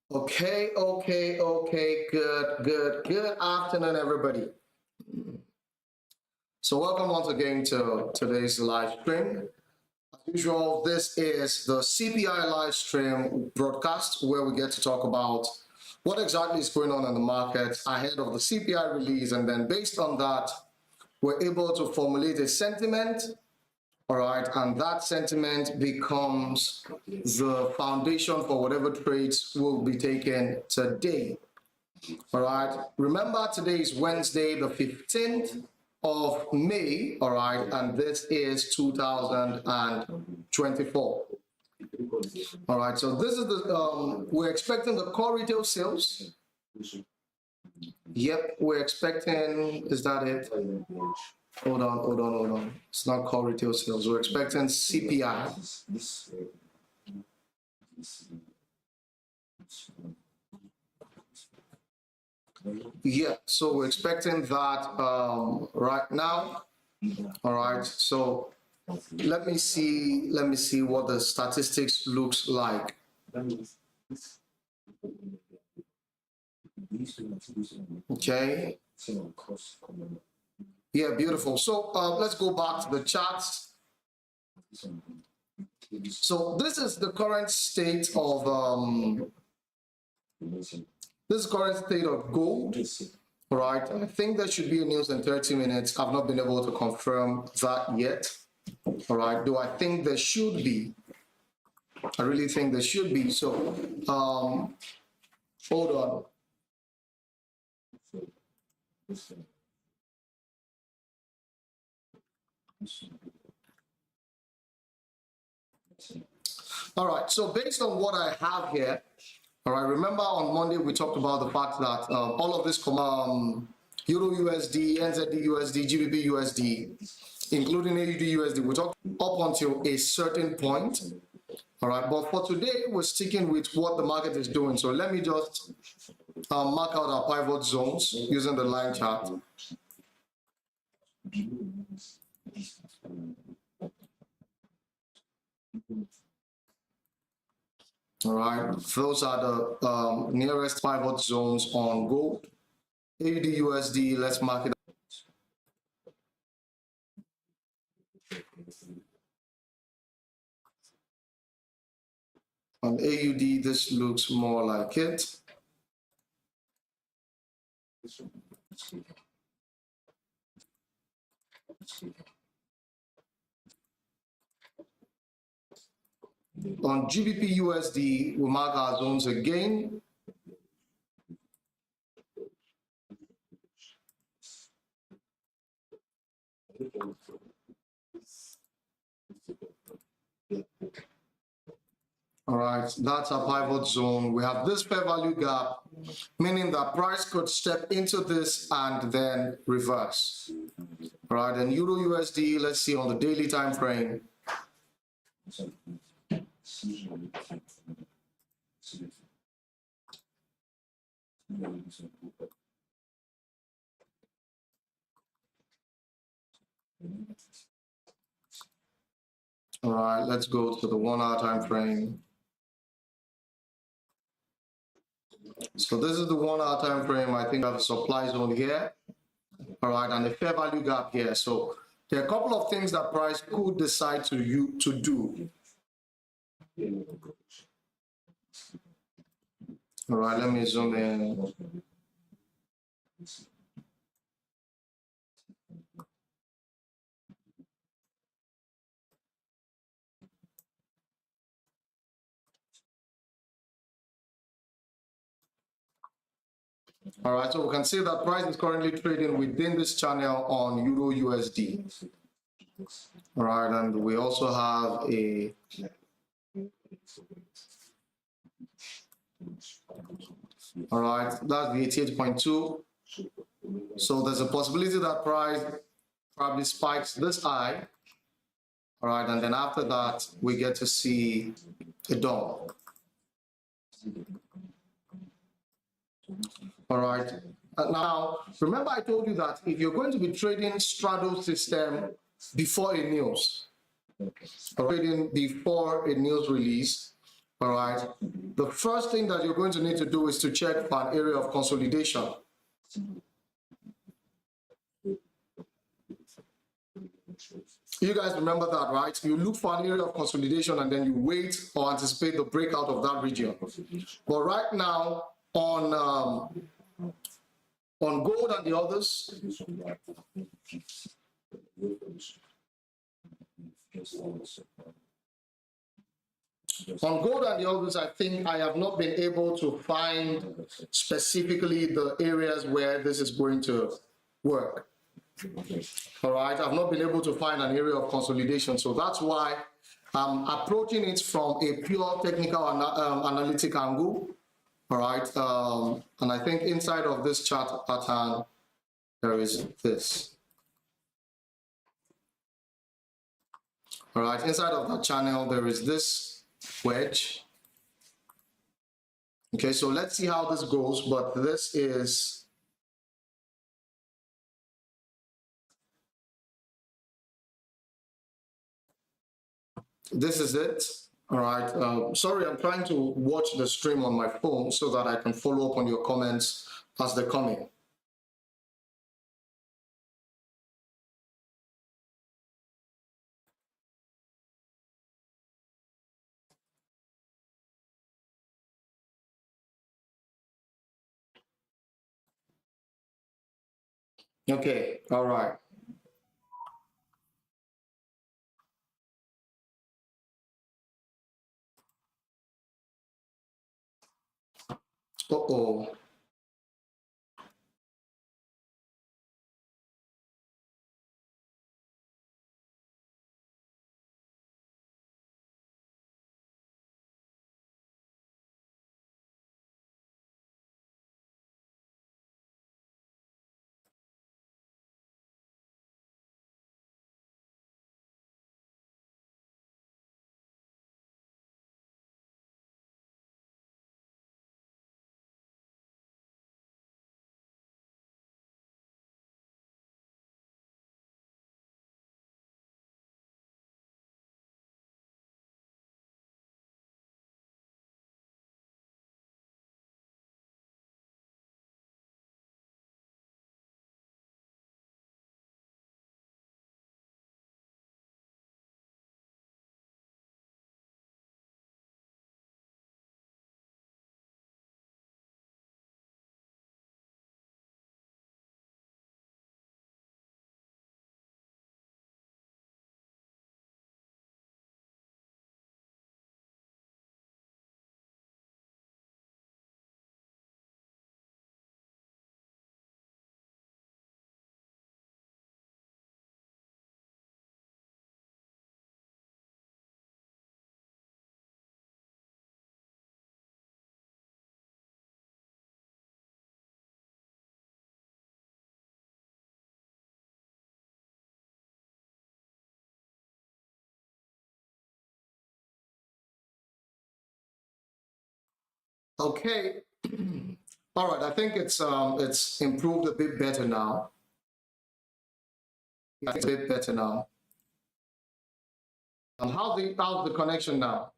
Okay, good afternoon, everybody. So welcome once again to today's live stream. As usual, this is the CPI live stream broadcast where we get to talk about what exactly is going on in the market ahead of the CPI release, and then based on that, we're able to formulate a sentiment. All right, and that sentiment becomes the foundation for whatever trades will be taken today. All right, remember today is Wednesday, the 15th of May, all right, and this is 2024. All right, so this is the, we're expecting the core retail sales. Yep, we're expecting, is that it? Hold on. It's not core retail sales. We're expecting CPI. Yeah, so we're expecting that right now. All right, so let me see what the statistics looks like. Okay. Yeah, beautiful. So let's go back to the charts. So this is the current state of gold. All right. I think there should be a news in 30 minutes. I've not been able to confirm that yet. All right. Do I think there should be? I really think there should be. So hold on. All right, so based on what I have here, all right, remember on Monday we talked about the fact that all of this EURUSD, NZD-USD, GBPUSD, including AUD-USD, we talked up until a certain point. All right, but for today, we're sticking with what the market is doing. So let me just mark out our pivot zones using the line chart. All right, those are the nearest pivot zones on gold. AUD-USD, let's mark it up. On AUD, this looks more like it. On GBPUSD, we mark our zones again. All right, that's a pivot zone. We have this fair value gap, meaning that price could step into this and then reverse. All right, and EURUSD, let's see on the daily time frame. All right, let's go to the 1 hour time frame. So this is the 1 hour time frame. I think I have a supply zone here. All right, and a fair value gap here. So there are a couple of things that price could decide to do. All right, let me zoom in. All right, so we can see that price is currently trading within this channel on EURUSD. All right, and we also have a all right, that's the 88.2. So there's a possibility that price probably spikes this high. All right, and then after that, we get to see a dump. All right. Now, remember I told you that if you're going to be trading straddle system before a news, trading before a news release, all right, the first thing that you're going to need to do is to check for an area of consolidation. You guys remember that, right? You look for an area of consolidation and then you wait or anticipate the breakout of that region. But right now, on gold and the others, I think I have not been able to find specifically the areas where this is going to work. All right, I've not been able to find an area of consolidation, so that's why I'm approaching it from a pure technical analytic angle. All right, and I think inside of this chart pattern, there is this. All right, inside of that channel, there is this wedge. Okay, so let's see how this goes, but this is it. All right, sorry, I'm trying to watch the stream on my phone so that I can follow up on your comments as they come in. Okay, all right. Uh-oh. Okay. All right, I think it's improved a bit better now. It's a bit better now. And how's the connection now?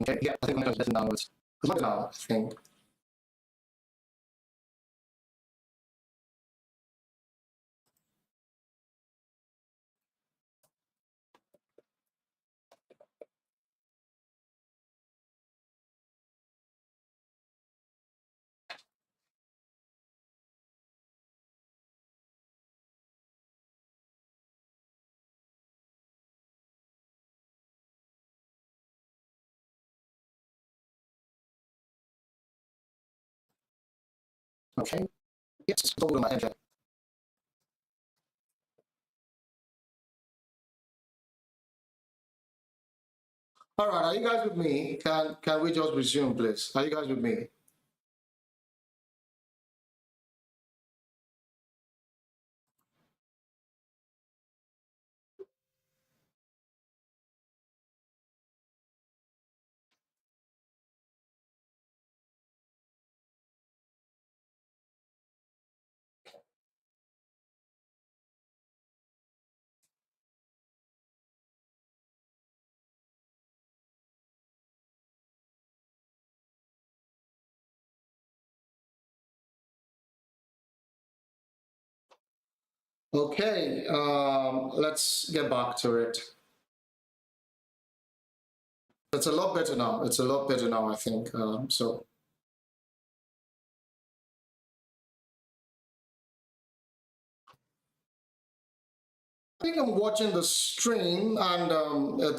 Okay, yeah, I think it's better now. It's better now, I think. Okay. Yes, don't go to my end. All right, are you guys with me? Can we just resume, please? Are you guys with me? Okay, let's get back to it. It's a lot better now. It's a lot better now, I think. So I think I'm watching the stream, and I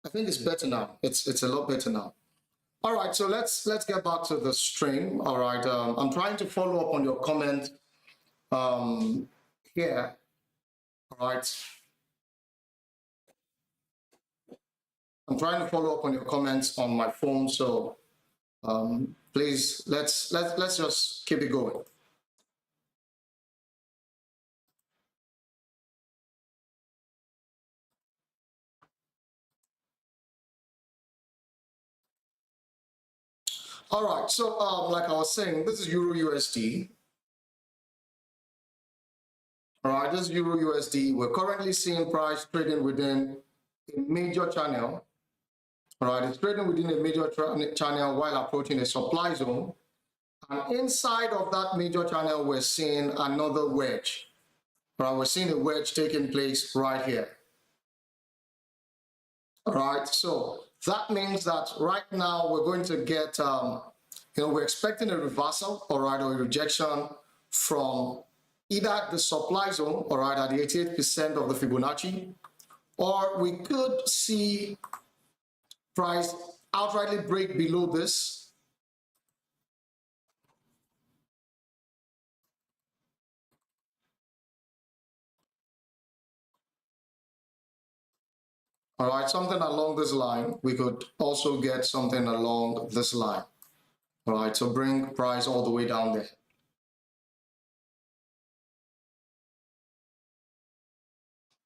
think it's better now. It's a lot better now. All right, so let's get back to the stream. All right, I'm trying to follow up on your comment here. All right, I'm trying to follow up on your comments on my phone, so please let's just keep it going. All right, so like I was saying, this is Euro USD. All right, this is Euro USD. We're currently seeing price trading within a major channel. All right, it's trading within a major channel while approaching a supply zone. And inside of that major channel, we're seeing another wedge. All right, we're seeing a wedge taking place right here. All right, so that means that right now we're going to get, we're expecting a reversal, all right, or a rejection from either the supply zone, all right, at the 88% of the Fibonacci, or we could see price outrightly break below this. All right, something along this line. We could also get something along this line. All right, so bring price all the way down there.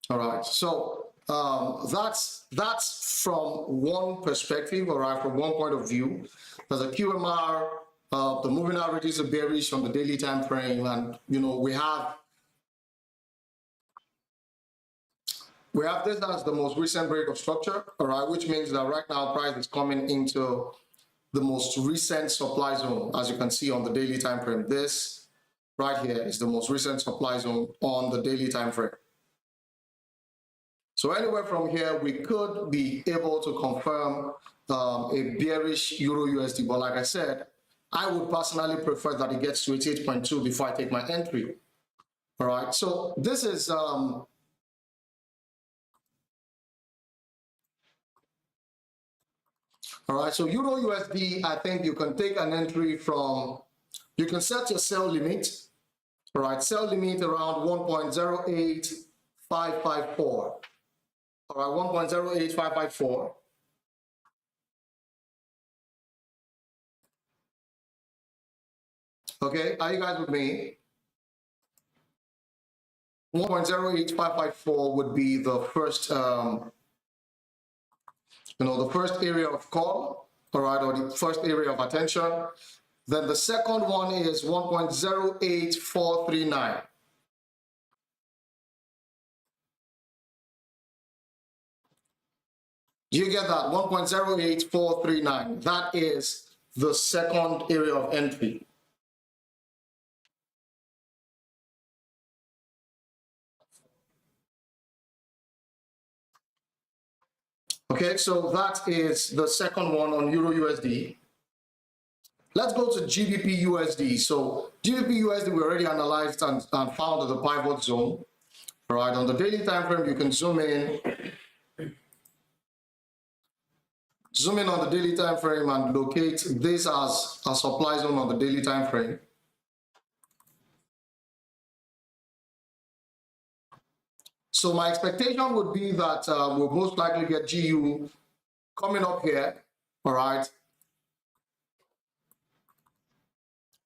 All right, so that's from one perspective, all right, from one point of view. There's a QMR, the moving averages are bearish on the daily time frame, and we have this as the most recent break of structure, all right, which means that right now price is coming into the most recent supply zone, as you can see on the daily time frame. This right here is the most recent supply zone on the daily time frame. So anywhere from here, we could be able to confirm a bearish Euro USD. But like I said, I would personally prefer that it gets to 88.2 before I take my entry. All right, so this is all right, so Euro USD, I think you can take an entry from, you can set your sell limit, all right, sell limit around 1.08554. All right, 1.08554. Okay, are you guys with me? 1.08554 would be the first, the first area of call, all right, or the first area of attention. Then the second one is 1.08439. You get that? 1.08439. That is the second area of entry. Okay, so that is the second one on Euro USD. Let's go to GBPUSD. So GBPUSD we already analyzed and found the pivot zone. All right, on the daily time frame, you can zoom in. Zoom in on the daily time frame and locate this as a supply zone on the daily time frame. So my expectation would be that we'll most likely get GU coming up here, all right?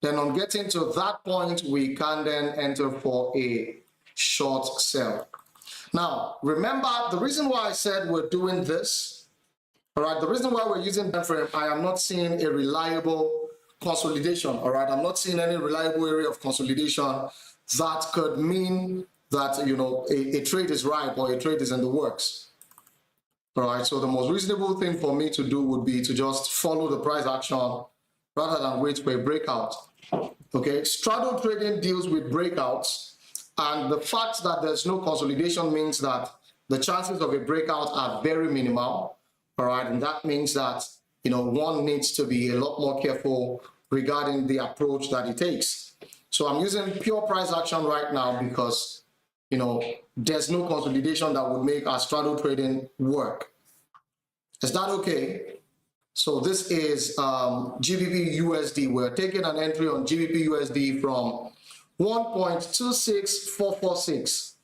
Then on getting to that point, we can then enter for a short sell. Now, remember, the reason why I said we're doing this, all right, the reason why we're using time frame, I am not seeing a reliable consolidation, all right? I'm not seeing any reliable area of consolidation that could mean that, you know, a trade is ripe or a trade is in the works, all right? So the most reasonable thing for me to do would be to just follow the price action rather than wait for a breakout, okay? Straddle trading deals with breakouts, and the fact that there's no consolidation means that the chances of a breakout are very minimal, all right? And that means that, you know, one needs to be a lot more careful regarding the approach that it takes. So I'm using pure price action right now because, you know, there's no consolidation that would make our straddle trading work. Is that okay? So this is GBPUSD. We're taking an entry on GBPUSD from 1.26446.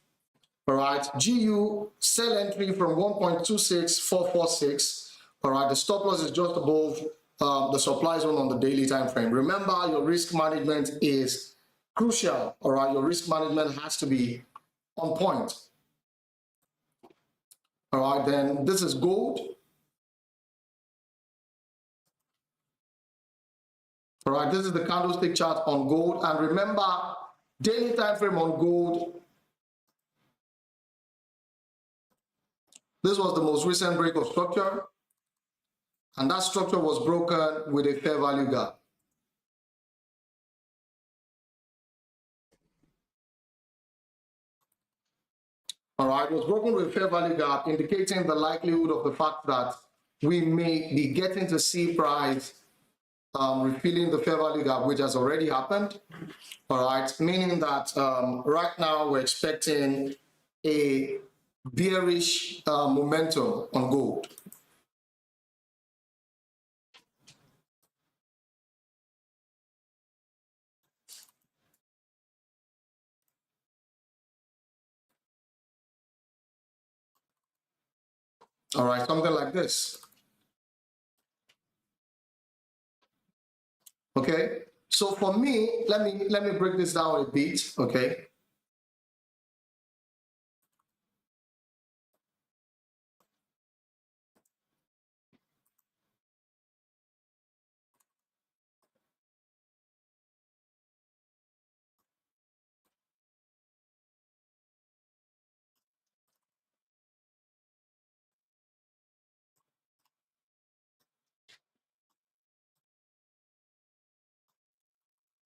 All right, GU sell entry from 1.26446. All right, the stop loss is just above the supply zone on the daily time frame. Remember, your risk management is crucial. All right, your risk management has to be on point. All right, then this is gold. All right, this is the candlestick chart on gold. And remember, daily time frame on gold, this was the most recent break of structure. And that structure was broken with a fair value gap. All right, it was broken with a fair value gap, indicating the likelihood of the fact that we may be getting to see price refilling the fair value gap, which has already happened. All right, meaning that right now we're expecting a bearish momentum on gold. All right, something like this. Okay, so for me, let me break this down a bit. Okay.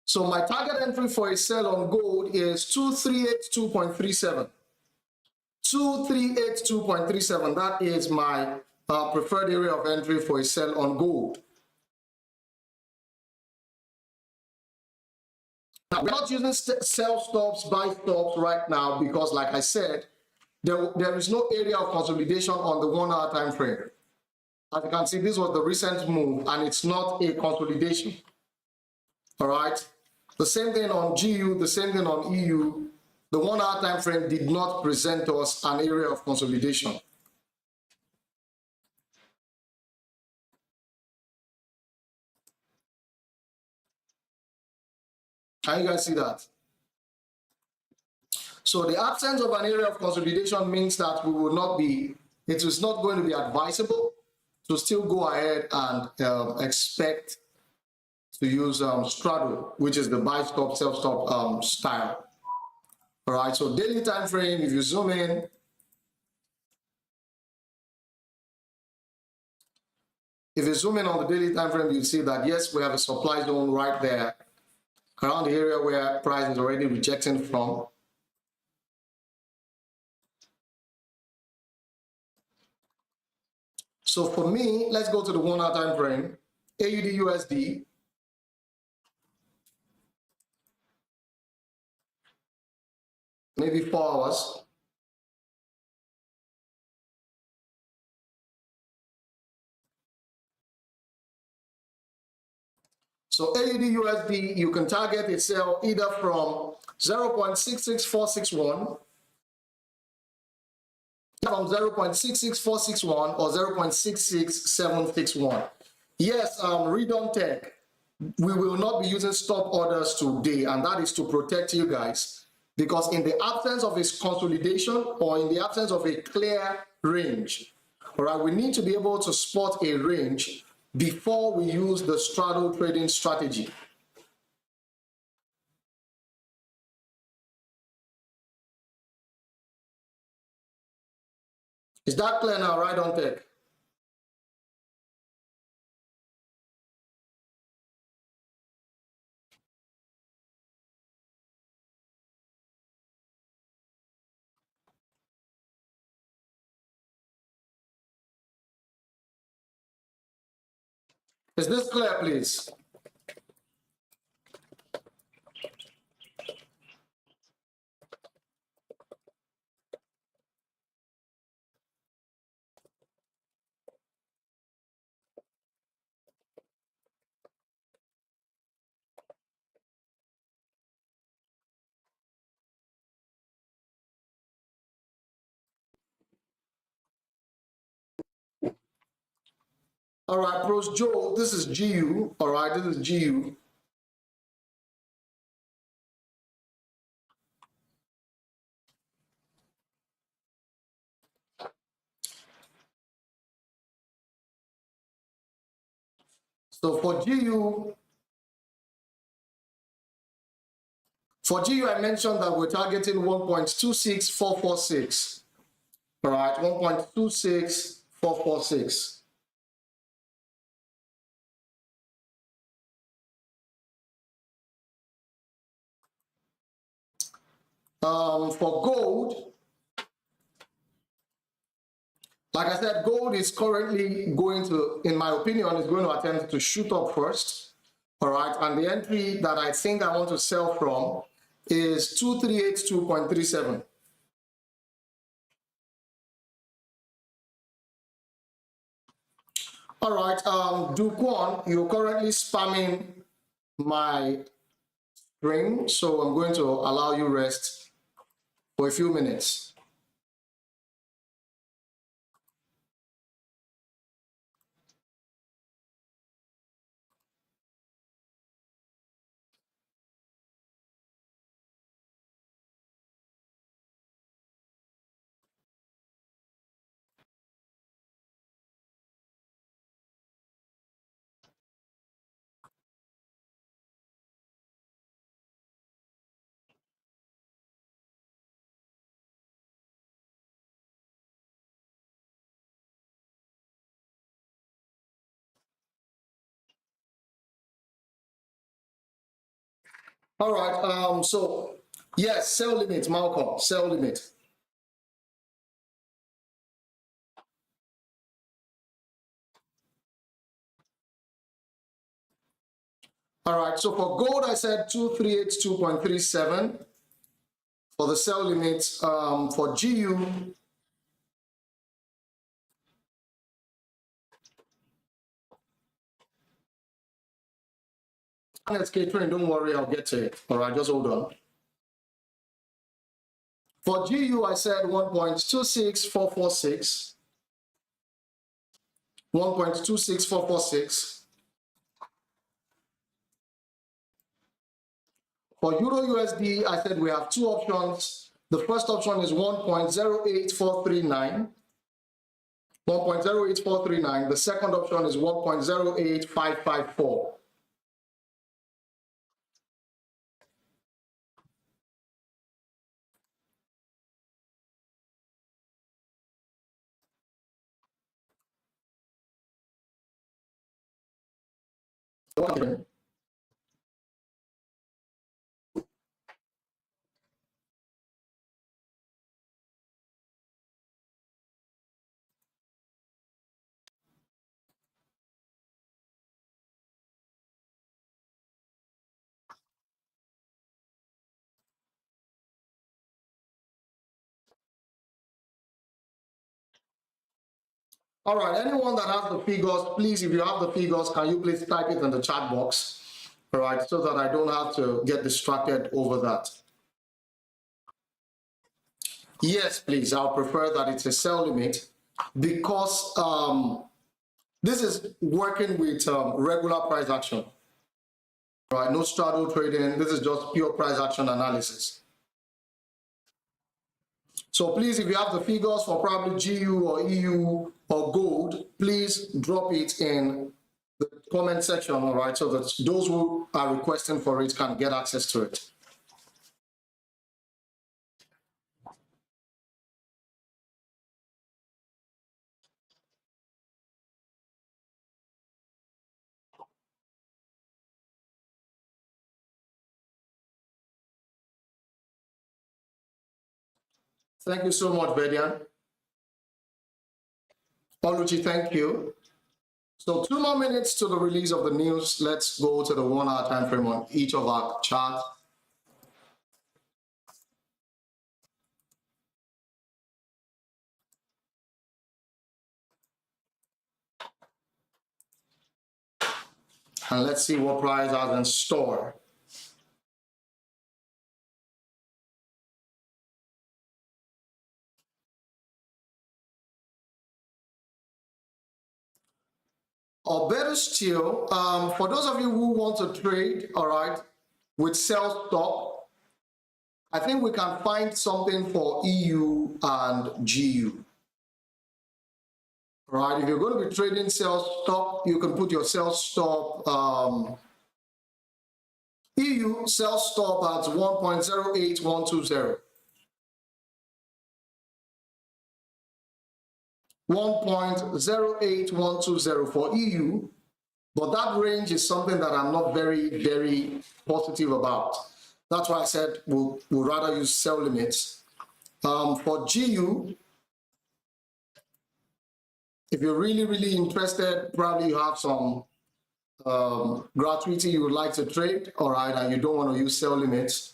So my target entry for a sell on gold is 2382.37. 2382.37. That is my preferred area of entry for a sell on gold. Now, we're not using sell stops, buy stops right now because, like I said, there is no area of consolidation on the 1 hour time frame. As you can see, this was the recent move, and it's not a consolidation. All right. The same thing on GU, the same thing on EU. The 1 hour time frame did not present us an area of consolidation. Can you guys see that? So the absence of an area of consolidation means that we will not be, it is not going to be advisable to still go ahead and expect to use straddle, which is the buy stop, sell stop style. All right, so daily time frame, if you zoom in, on the daily time frame, you see that yes, we have a supply zone right there around the area where price is already rejecting from. So for me, let's go to the 1 hour time frame, AUD/USD. Maybe 4 hours. So AUD/USD, you can target a sell either from 0.66461 from 0.66461 or 0.66761. Yes, Redon Tech, we will not be using stop orders today, and that is to protect you guys, because in the absence of its consolidation or in the absence of a clear range, all right, we need to be able to spot a range before we use the straddle trading strategy. Is that clear now, right on Tech? Is this clear, please? All right, Pros Joe, this is GU. All right, this is GU. So for GU, I mentioned that we're targeting 1.26446. All right, 1.26446. For gold, like I said, gold is currently going to, in my opinion, is going to attempt to shoot up first. All right, and the entry that I think I want to sell from is 2382.37. All right, Duquan, you're currently spamming my string, so I'm going to allow you rest for a few minutes. All right, so yes, sell limit, Malcolm, sell limit. All right, so for gold, I said 2382.37 for the sell limit. For GU, let's get train, don't worry, I'll get to it. All right, just hold on. For GU, I said 1.26446. 1.26446. For EURUSD, I said we have two options. The first option is 1.08439. 1.08439. The second option is 1.08554. Okay. All right, anyone that has the figures, please, if you have the figures, can you please type it in the chat box? All right, so that I don't have to get distracted over that. Yes, please. I'll prefer that it's a sell limit because this is working with regular price action, right? No straddle trading. This is just pure price action analysis. So please, if you have the figures for probably GU or EU or gold, please drop it in the comment section, all right, so that those who are requesting for it can get access to it. Thank you so much, Bedian. Oluchi, thank you. So 2 more minutes to the release of the news. Let's go to the 1 hour time frame on each of our charts. And let's see what price has in store. Or better still, for those of you who want to trade, all right, with sell stop, I think we can find something for EU and GU. All right, if you're going to be trading sell stop, you can put your sell stop EU sell stop at 1.08120. 1.08120 for EU, but that range is something that I'm not very, very positive about. That's why I said we'll rather use sell limits. For GU, if you're really, really interested, probably you have some gratuity you would like to trade, all right, and you don't want to use sell limits.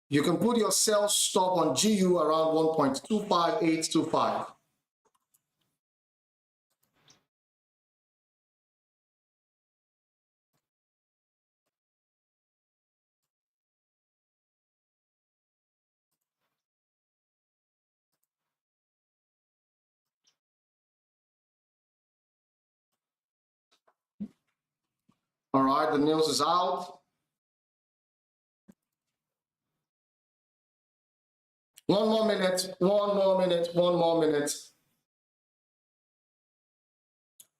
You can put your sell stop on GU around 1.25825. All right, the news is out. One more minute, one more minute, one more minute.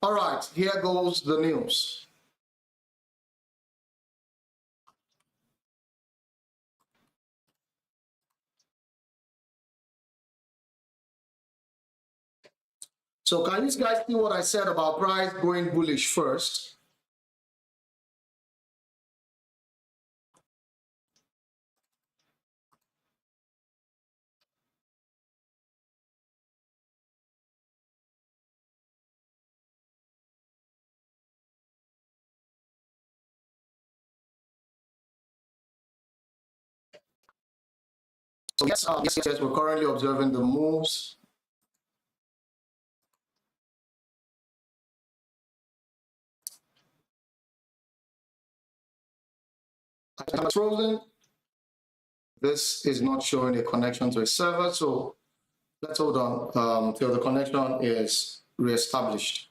All right, here goes the news. So can you guys see what I said about price going bullish first? So yes, we're currently observing the moves. I'm frozen. This is not showing a connection to a server, so let's hold on till the connection is reestablished.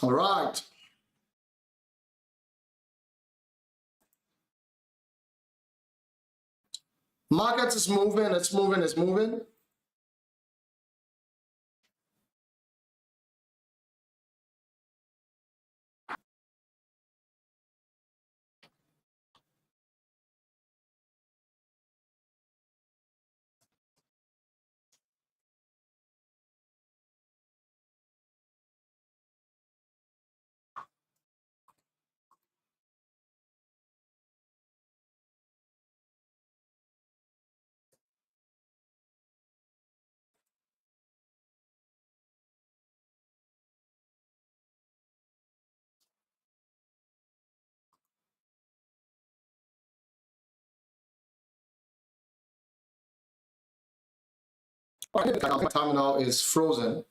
All right. Market is moving, it's moving, it's moving. My terminal is frozen.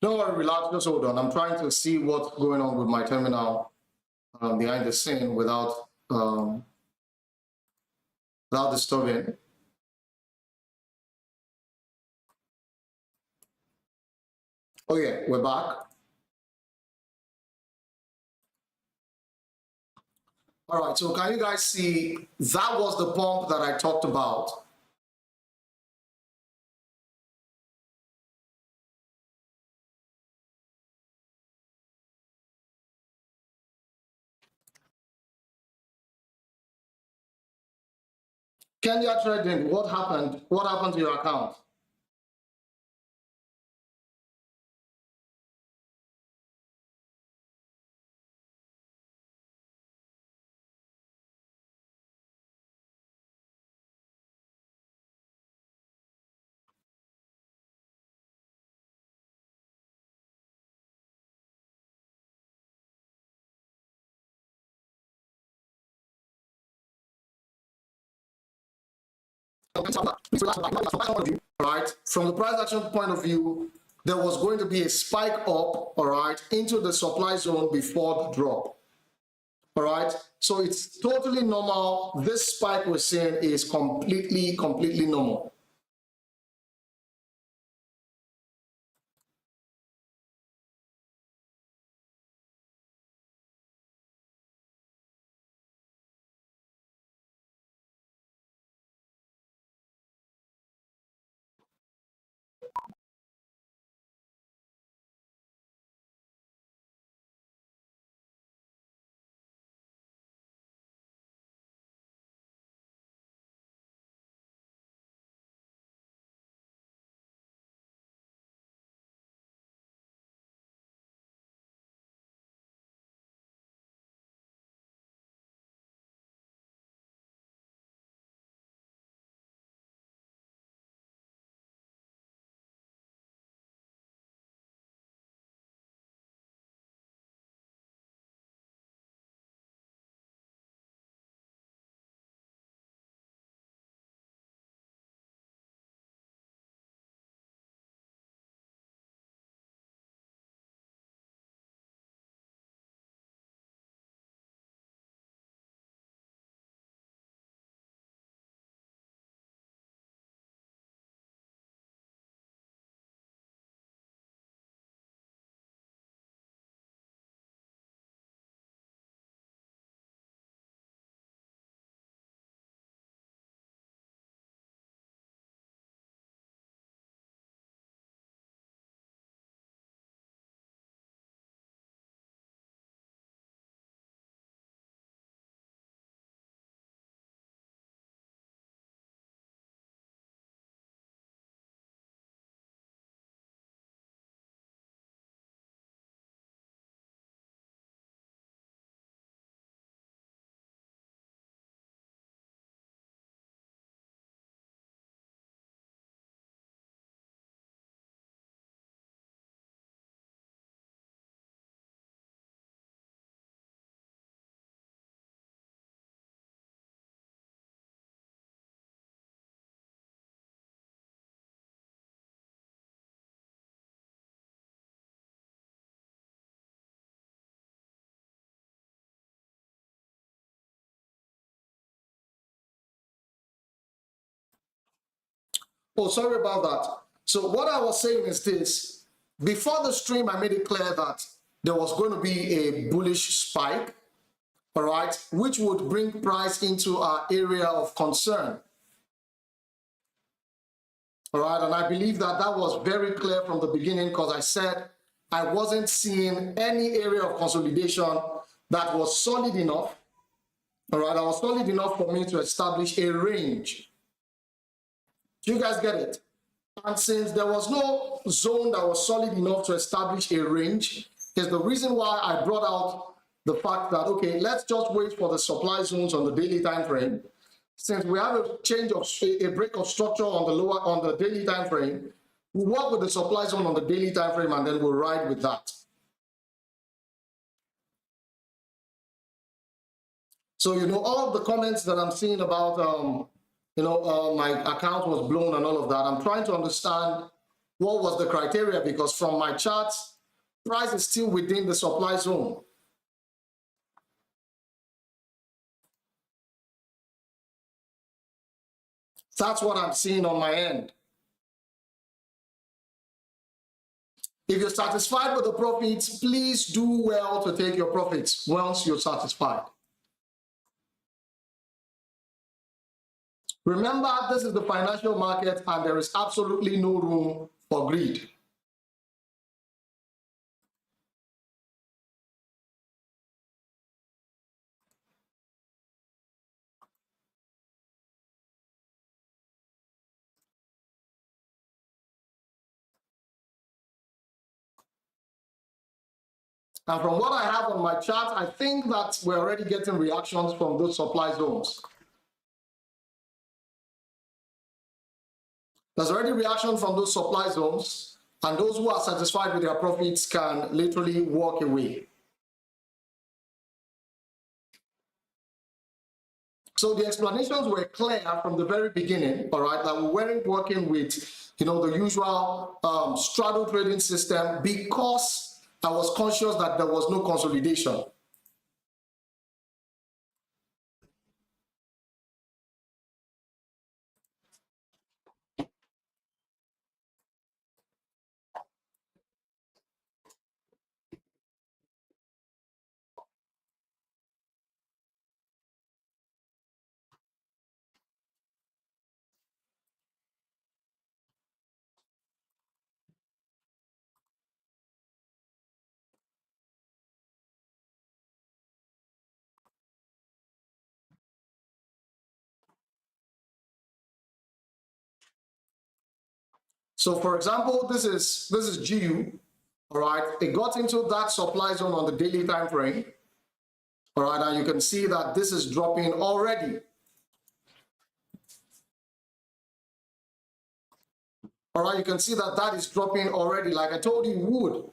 Don't worry, relax, just hold on. I'm trying to see what's going on with my terminal behind the scene without disturbing. Oh yeah, we're back. All right, so can you guys see that was the pump that I talked about? Kenya trading, what happened? What happened to your account? Right, from the price action point of view, there was going to be a spike up, all right, into the supply zone before the drop. All right, so it's totally normal. This spike we're seeing is completely normal. Oh, sorry about that. So what I was saying is this: before the stream, I made it clear that there was going to be a bullish spike, all right, which would bring price into our area of concern. All right, and I believe that that was very clear from the beginning because I said I wasn't seeing any area of consolidation that was solid enough. All right, that was solid enough for me to establish a range. Do you guys get it? And since there was no zone that was solid enough to establish a range, is the reason why I brought out the fact that, okay, let's just wait for the supply zones on the daily time frame. Since we have a change of a break of structure on the daily time frame, we'll work with the supply zone on the daily time frame and then we'll ride with that. So, you know, all of the comments that I'm seeing about, my account was blown and all of that, I'm trying to understand what was the criteria, because from my charts, price is still within the supply zone. That's what I'm seeing on my end. If you're satisfied with the profits, please do well to take your profits once you're satisfied. Remember, this is the financial market and there is absolutely no room for greed. And from what I have on my chart, I think that we're already getting reactions from those supply zones. There's already reaction from those supply zones, and those who are satisfied with their profits can literally walk away. So the explanations were clear from the very beginning, all right, that we weren't working with, you know, the usual straddle trading system, because I was conscious that there was no consolidation. So for example, this is GU, all right, it got into that supply zone on the daily time frame, all right, and you can see that this is dropping already. All right, you can see that that is dropping already, like I told you it would.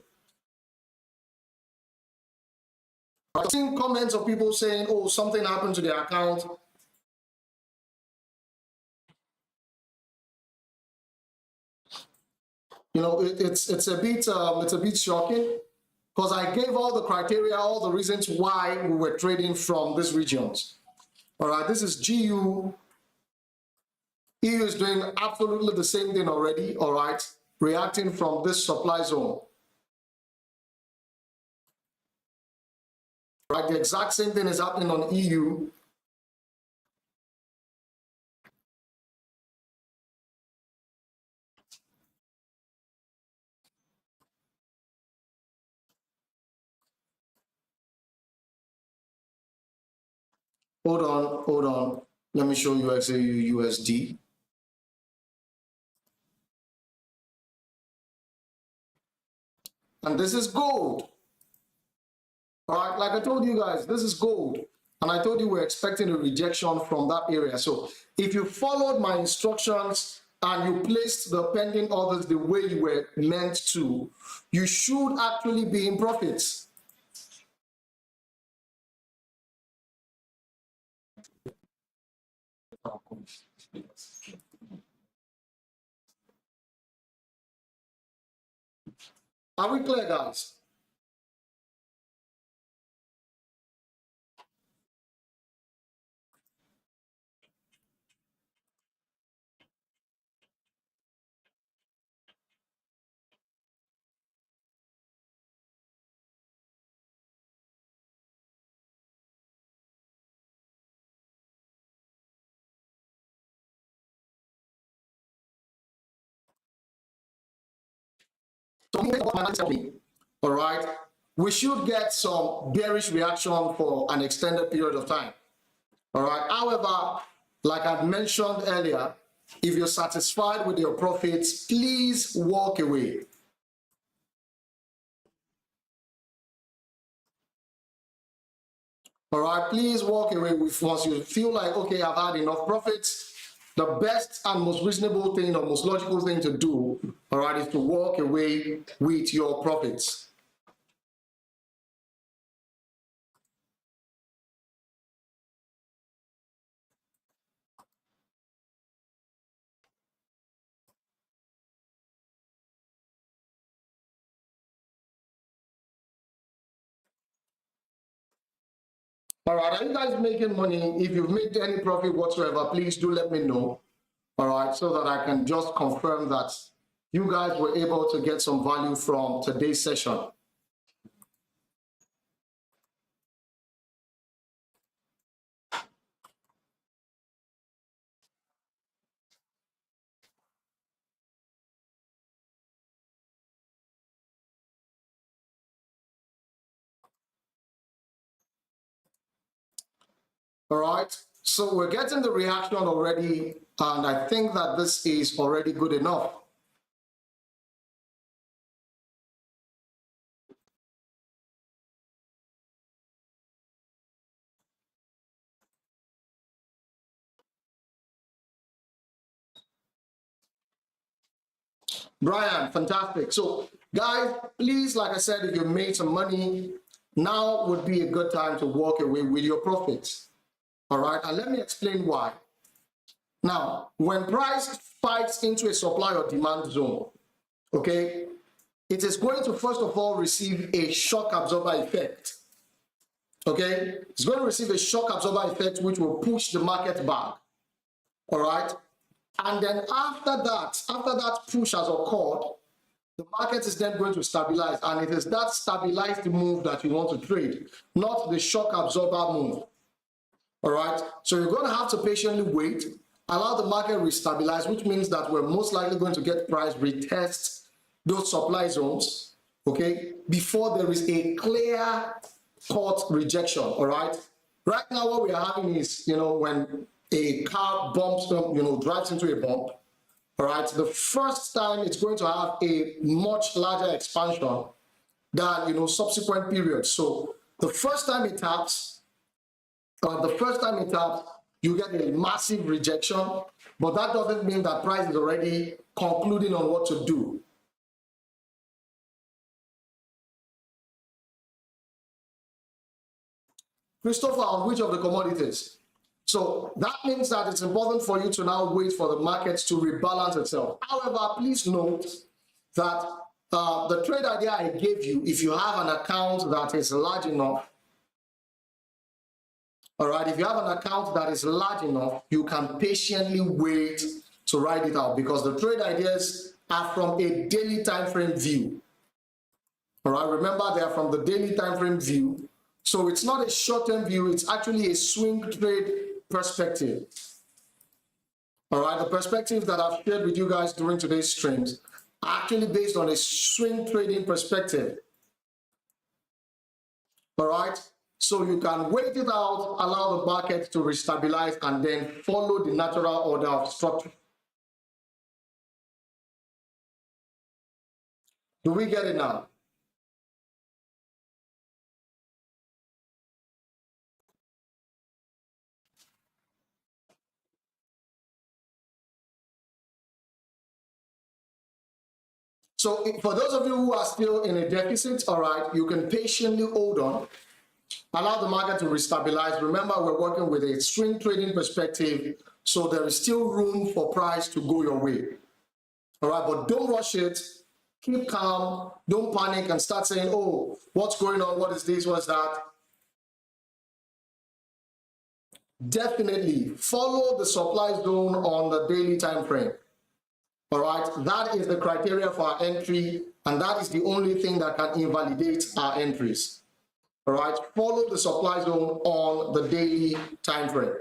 I've seen comments of people saying, oh, something happened to their account. You know, it's a bit shocking, because I gave all the criteria, all the reasons why we were trading from these regions. All right, this is GU. EU is doing absolutely the same thing already, all right, reacting from this supply zone. Right, the exact same thing is happening on EU. Hold on. Let me show you EURUSD. And this is gold. All right, like I told you guys, this is gold. And I told you we're expecting a rejection from that area. So if you followed my instructions and you placed the pending orders the way you were meant to, you should actually be in profits. Are we clear, guys? All right, we should get some bearish reaction for an extended period of time. All right, however, like I mentioned earlier, if you're satisfied with your profits, please walk away. All right, please walk away with once you feel like, okay, I've had enough profits. The best and most reasonable thing or most logical thing to do, all right, is to walk away with your profits. All right, are you guys making money? If you've made any profit whatsoever, please do let me know. All right, so that I can just confirm that you guys were able to get some value from today's session. All right, so we're getting the reaction already, and I think that this is already good enough. Brian, fantastic. So guys, please, like I said, if you made some money, now would be a good time to walk away with your profits. All right, and let me explain why. Now, when price spikes into a supply or demand zone, okay, it is going to first of all receive a shock absorber effect. Okay, it's going to receive a shock absorber effect which will push the market back. All right, and then after that push has occurred, the market is then going to stabilize, and it is that stabilized move that you want to trade, not the shock absorber move. All right, so you're going to have to patiently wait, allow the market restabilize, which means that we're most likely going to get price retest those supply zones, okay, before there is a clear cut rejection. All right, right now what we are having is, when a car bumps, drives into a bump, all right, the first time it's going to have a much larger expansion than, subsequent periods. So the first time it taps, you get a massive rejection, but that doesn't mean that price is already concluding on what to do. Christopher, on which of the commodities? So that means that it's important for you to now wait for the markets to rebalance itself. However, please note that the trade idea I gave you, if you have an account that is large enough, all right, if you have an account that is large enough, you can patiently wait to ride it out, because the trade ideas are from a daily time frame view. All right, remember, they are from the daily time frame view. So it's not a short-term view, it's actually a swing trade perspective. All right, the perspectives that I've shared with you guys during today's streams are actually based on a swing trading perspective. All right, so you can wait it out, allow the market to restabilize, and then follow the natural order of structure. Do we get it now? So for those of you who are still in a deficit, all right, you can patiently hold on, allow the market to restabilize. Remember, we're working with a swing trading perspective, so there is still room for price to go your way. All right, but don't rush it. Keep calm. Don't panic and start saying, oh, what's going on? What is this? What's that? Definitely follow the supply zone on the daily time frame. All right, that is the criteria for our entry, and that is the only thing that can invalidate our entries. All right, follow the supply zone on the daily time frame.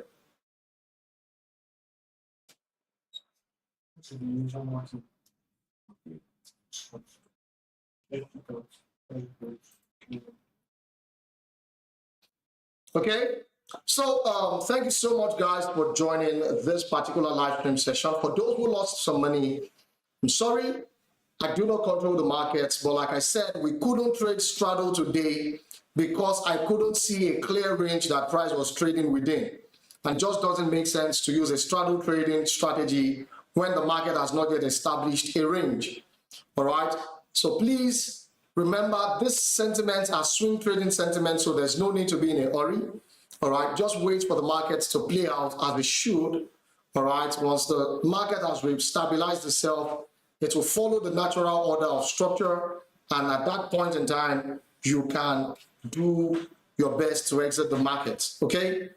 Okay, so thank you so much, guys, for joining this particular live stream session. For those who lost some money, I'm sorry, I do not control the markets, but like I said, we couldn't trade straddle today because I couldn't see a clear range that price was trading within. And just doesn't make sense to use a straddle trading strategy when the market has not yet established a range. All right, so please remember, this sentiments are swing trading sentiments, so there's no need to be in a hurry. All right, just wait for the markets to play out as they should. All right, once the market has stabilized itself, it will follow the natural order of structure, and at that point in time, you can do your best to exit the market. Okay.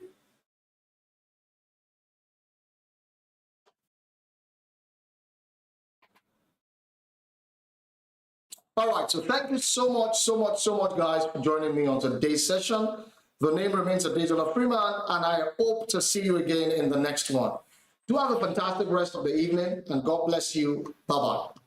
All right, so thank you so much, guys, for joining me on today's session. The name remains Adetola Freeman, and I hope to see you again in the next one. Do have a fantastic rest of the evening, and God bless you. Bye-bye.